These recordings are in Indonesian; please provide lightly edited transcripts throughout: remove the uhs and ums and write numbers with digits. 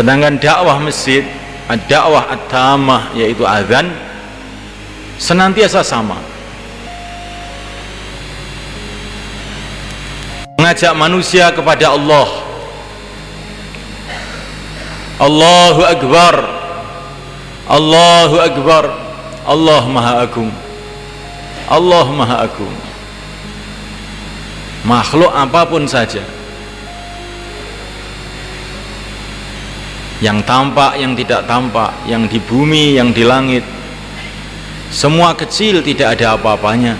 Sedangkan dakwah masjid, dakwah at-tamah, yaitu azan, senantiasa sama, mengajak manusia kepada Allah. Allahu Akbar, Allahu Akbar, Allah Maha Agung, Allah Maha Agung. Makhluk apapun saja, yang tampak, yang tidak tampak, yang di bumi, yang di langit, semua kecil, tidak ada apa-apanya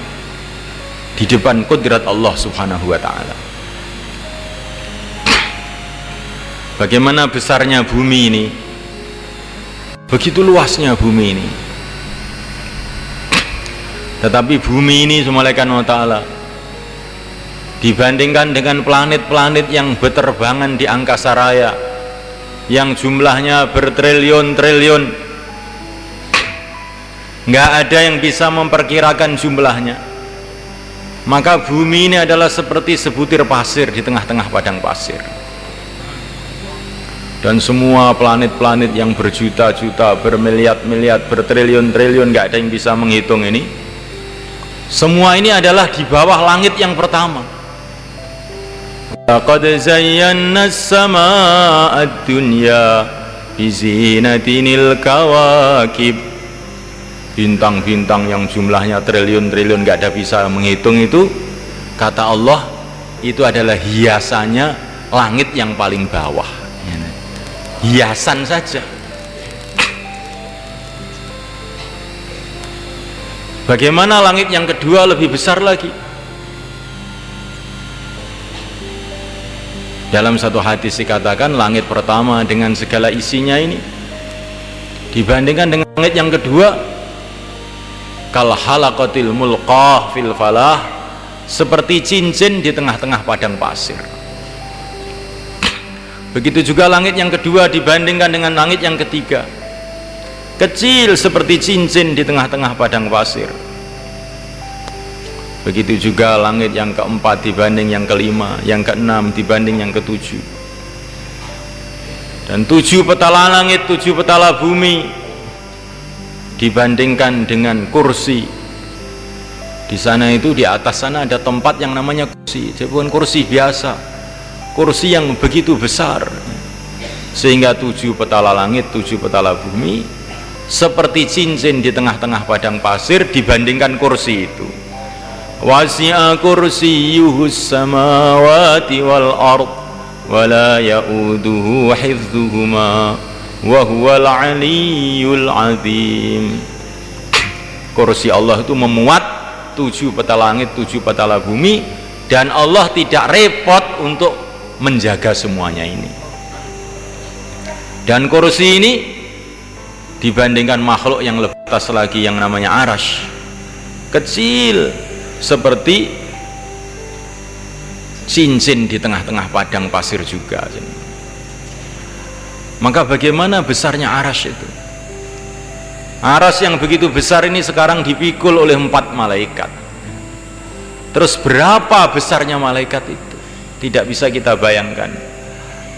di depan kudrat Allah Subhanahu wa ta'ala. Bagaimana besarnya bumi ini, begitu luasnya bumi ini. Tetapi bumi ini semalekan wa ta'ala, dibandingkan dengan planet-planet yang berterbangan di angkasa raya, yang jumlahnya bertriliun-triliun, nggak ada yang bisa memperkirakan jumlahnya. Maka bumi ini adalah seperti sebutir pasir di tengah-tengah padang pasir. Dan semua planet-planet yang berjuta-juta, bermiliar-miliar, bertriliun-triliun, nggak ada yang bisa menghitung ini. Semua ini adalah di bawah langit yang pertama. Laqad zayyana as-samaa'a ad-dunya bizinatinil kawakib. Bintang-bintang yang jumlahnya triliun-triliun nggak ada bisa menghitung itu, kata Allah, itu adalah hiasannya langit yang paling bawah. Hiasan saja. Bagaimana langit yang kedua lebih besar lagi? Dalam satu hadis dikatakan langit pertama dengan segala isinya ini dibandingkan dengan langit yang kedua, kal halaqatil mulqah fil falah, seperti cincin di tengah-tengah padang pasir. Begitu juga langit yang kedua dibandingkan dengan langit yang ketiga, kecil seperti cincin di tengah-tengah padang pasir. Begitu juga langit yang keempat dibanding yang kelima, yang keenam dibanding yang ketujuh. Dan 7 petala langit, 7 petala bumi dibandingkan dengan kursi. Di sana itu, di atas sana ada tempat yang namanya kursi, bukan kursi biasa, kursi yang begitu besar, sehingga 7 petala langit, 7 petala bumi seperti cincin di tengah-tengah padang pasir dibandingkan kursi itu. Wasi'a kursiyyuhus samawati wal ard wa la ya'uduhu hifdzuhuma wa huwal aliyyul azim. Kursi Allah itu memuat 7 petala langit, 7 petala bumi, dan Allah tidak repot untuk menjaga semuanya ini. Dan kursi ini dibandingkan makhluk yang lebih atas lagi yang namanya arash, kecil seperti cincin di tengah-tengah padang pasir juga. Maka bagaimana besarnya arash itu? Arash yang begitu besar ini sekarang dipikul oleh 4 malaikat. Terus berapa besarnya malaikat itu? Tidak bisa kita bayangkan.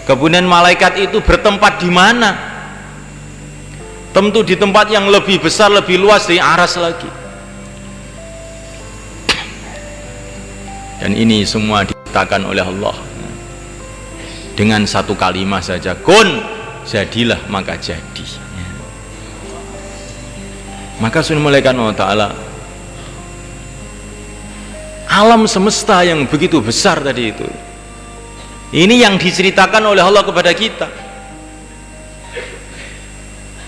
Kemudian malaikat itu bertempat di mana? Tentu di tempat yang lebih besar, lebih luas dari arash lagi. Dan ini semua diciptakan oleh Allah dengan satu kalimat saja, kun, jadilah, maka jadi. Maka sunnah malaikat Allah Ta'ala, alam semesta yang begitu besar tadi itu, ini yang diceritakan oleh Allah kepada kita.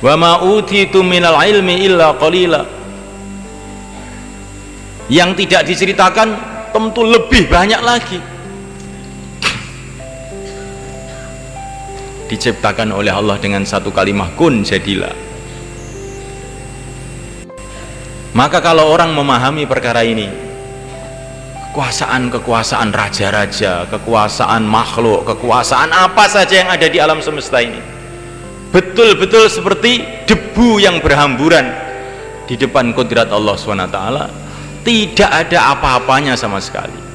Wa ma utitu minal ilmi illa qalila. Yang tidak diceritakan tentu lebih banyak lagi. Diciptakan oleh Allah dengan satu kalimat, kun, jadilah. Maka kalau orang memahami perkara ini, kekuasaan raja-raja, kekuasaan makhluk, kekuasaan apa saja yang ada di alam semesta ini, betul-betul seperti debu yang berhamburan di depan kudrat Allah SWT, tidak ada apa-apanya sama sekali.